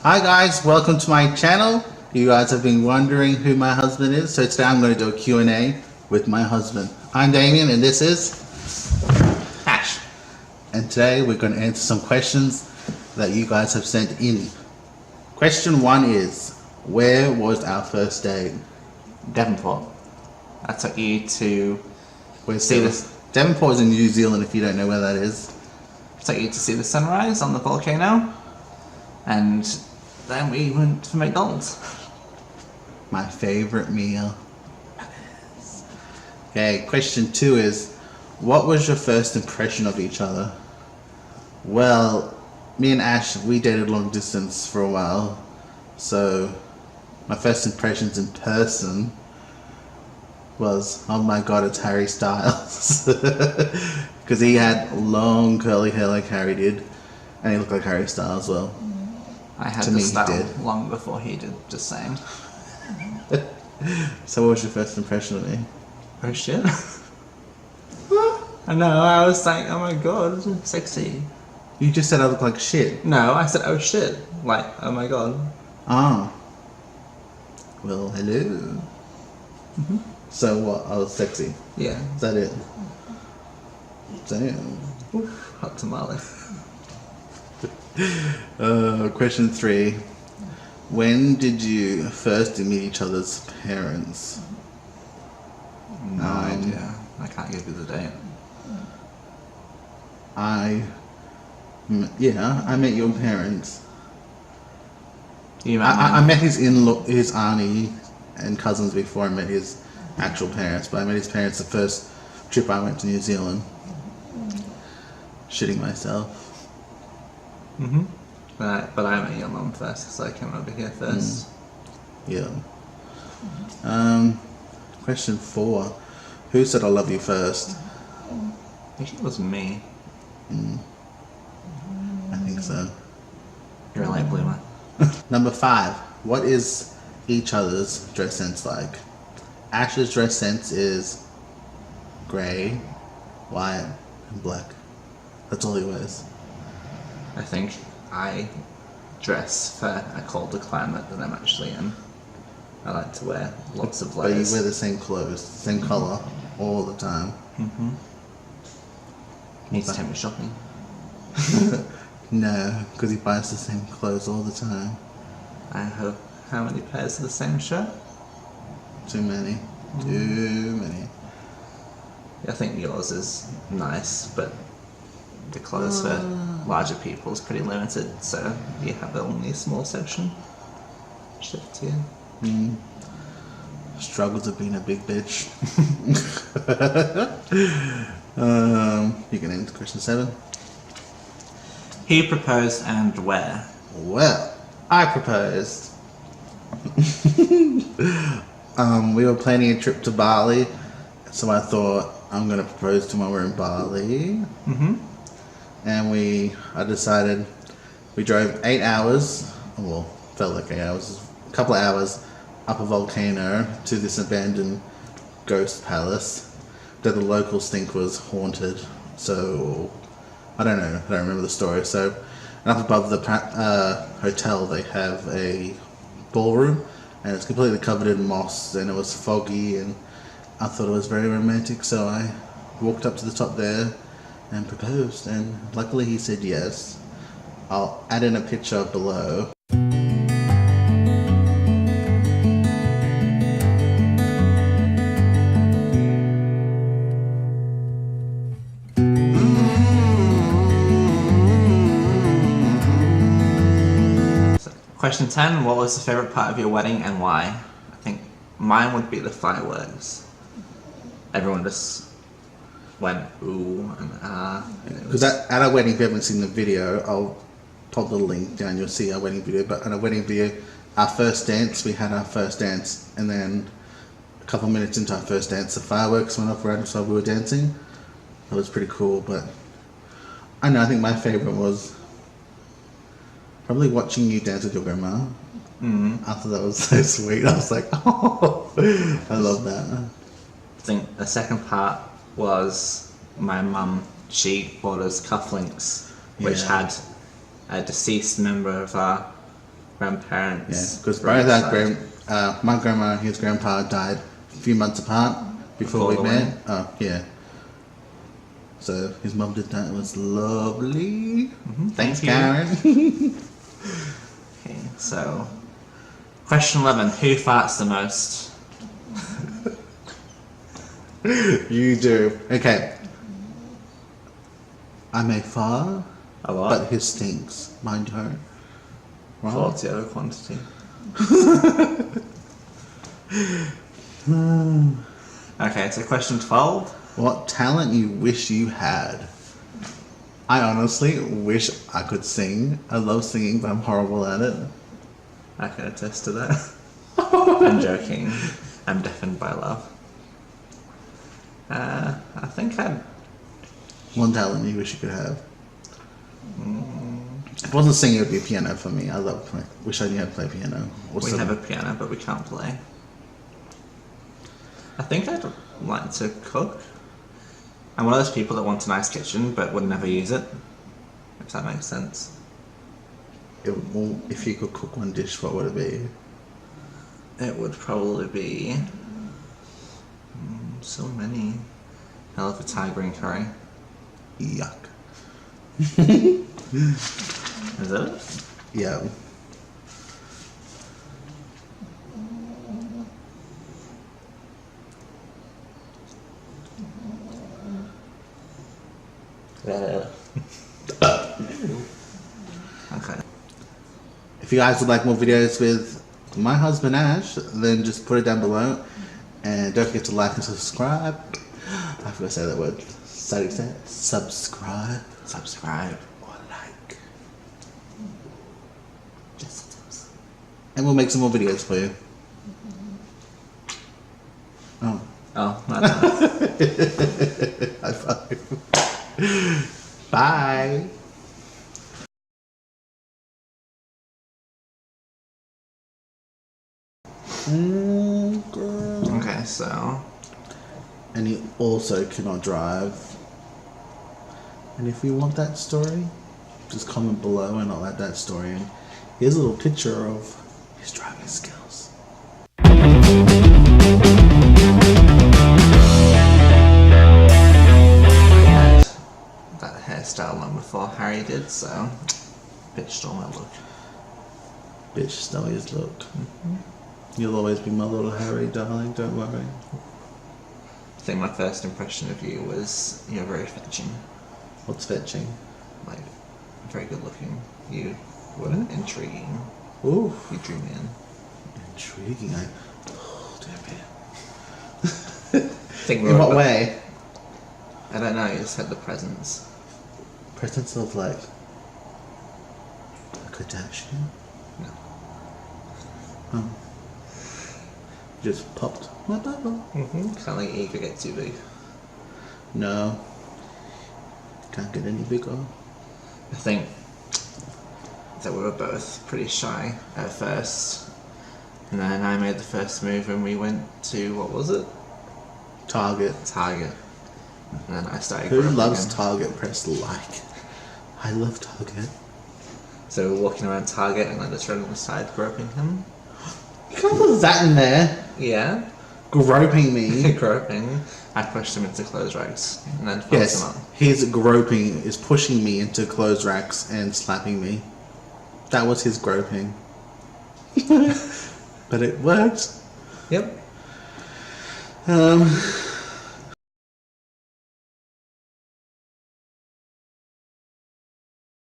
Hi guys, welcome to my channel. You guys have been wondering who my husband is, so today I'm going to do a Q&A with my husband. I'm Damien and this is Ash. And today we're going to answer some questions that you guys have sent in. Question 1 is, where was our first date? Devonport. I took you to See this? Devonport is in New Zealand if you don't know where that is. I took you to see the sunrise on the volcano, and then we went for McDonald's. My favorite meal. Okay, question 2 is, what was your first impression of each other? Well, me and Ash, we dated long distance for a while, so my first impressions in person was, oh my god, it's Harry Styles. Because he had long curly hair like Harry did, and he looked like Harry Styles as well. I had the style long before he did, just saying. So what was your first impression of me? Oh shit. I know, I was like, oh my god, sexy. You just said I look like shit. No, I said, oh shit. Like, oh my god. Ah. Well, hello. Mm-hmm. So what, I was sexy? Yeah. Is that it? Damn. Oof, hot tamale. Question 3. When did you first meet each other's parents? No idea. I can't give you the date. I met your parents. You met I met his his auntie and cousins before I met his actual parents, but I met his parents the first trip I went to New Zealand. Shitting myself. Mm-hmm. But I met your mum first, so I came over here first. Yeah. Question 4. Who said I love you first? I think it was me. I think so. You're a late bloomer. Number 5. What is each other's dress sense like? Ash's dress sense is grey, white, and black. That's all he wears. I think I dress for a colder climate than I'm actually in. I like to wear lots of layers. But you wear the same clothes, same colour, all the time. Mm-hmm. You need to take me shopping. No, because he buys the same clothes all the time. I have how many pairs of the same shirt? Too many. Too many. I think yours is nice, but the clothes for larger people is pretty limited, so you have only a small section shipped to you. Struggles of being a big bitch. You can answer question 7. Who proposed and where? Well, I proposed. We were planning a trip to Bali, so I thought I'm going to propose to him while we're in Bali. And I decided, we drove 8 hours, well, felt like 8 hours, a couple of hours up a volcano to this abandoned ghost palace that the locals think was haunted. So, I don't know, I don't remember the story. So, and up above the hotel they have a ballroom, and it's completely covered in moss, and it was foggy, and I thought it was very romantic, so I walked up to the top there and proposed, and luckily he said yes. I'll add in a picture below. Question 10, what was the favourite part of your wedding and why? I think mine would be the fireworks. Everyone just went ooh and ah. Because at our wedding, if you haven't seen the video, I'll pop the link down, you'll see our wedding video. But at our wedding video, our first dance, we had our first dance, and then a couple minutes into our first dance, the fireworks went off right as we were dancing. That was pretty cool, but I know, I think my favourite was probably watching you dance with your grandma. I thought that was so sweet. I was like, oh, I love that. I think the second part was my mum. She bought us cufflinks, which had a deceased member of our grandparents. because from both each our side. my grandma and his grandpa died a few months apart before we the met. wedding? Oh, yeah. So his mum did that. It was lovely. Thanks, Thank you. Karen. Okay, so question 11: who farts the most? You do. Okay. I may fart, A lot. but his stinks. Mine don't. Right? Quality over quantity. Okay, so question 12. What talent you wish you had? I honestly wish I could sing. I love singing, but I'm horrible at it. I can attest to that. I'm joking. I'm deafened by love. I think I'd. One talent you wish you could have. If it wasn't singing, it would be piano for me. I love playing. Wish I knew how to play piano. We have a piano, but we can't play. I think I'd like to cook. I'm one of those people that wants a nice kitchen, but would never use it. If that makes sense. Well, if you could cook one dish, what would it be? It would probably be so many. I love a Thai green curry. Yuck. Is that it? Yeah. Okay. If you guys would like more videos with my husband Ash, then just put it down below. And don't forget to like and subscribe. I forgot to say that word. Subscribe. Subscribe. Or like. Just And we'll make some more videos for you. Oh. Oh, that's High five. Bye. okay, so And he also cannot drive. And if you want that story, just comment below and I'll add that story in. Here's a little picture of his driving skills. that hairstyle long before Harry did, so bitch stole my look. Bitch stole his look. You'll always be my little Harry, darling, don't worry. I think my first impression of you was you're very fetching, What's fetching? like very good looking. You were intriguing. Ooh, You drew me in. intriguing. Oh, dear me. Think we In were what about- way? I don't know. You just had the presence. Presence of like a Kardashian? No. Oh. Just popped my bubble. Kind of like ego get too big. No. Can't get any bigger. I think that we were both pretty shy at first, and then I made the first move and we went to, what was it? Target. Target. And then I started Who groping loves him. Target? Press like. I love Target. So we're walking around Target and I just randomly started groping him. You can't put that in there. Yeah. Groping me. Groping. I pushed him into clothes raggs and then forced him Yes, up. his groping is pushing me into clothes racks and slapping me. That was his groping. But it worked. Yep.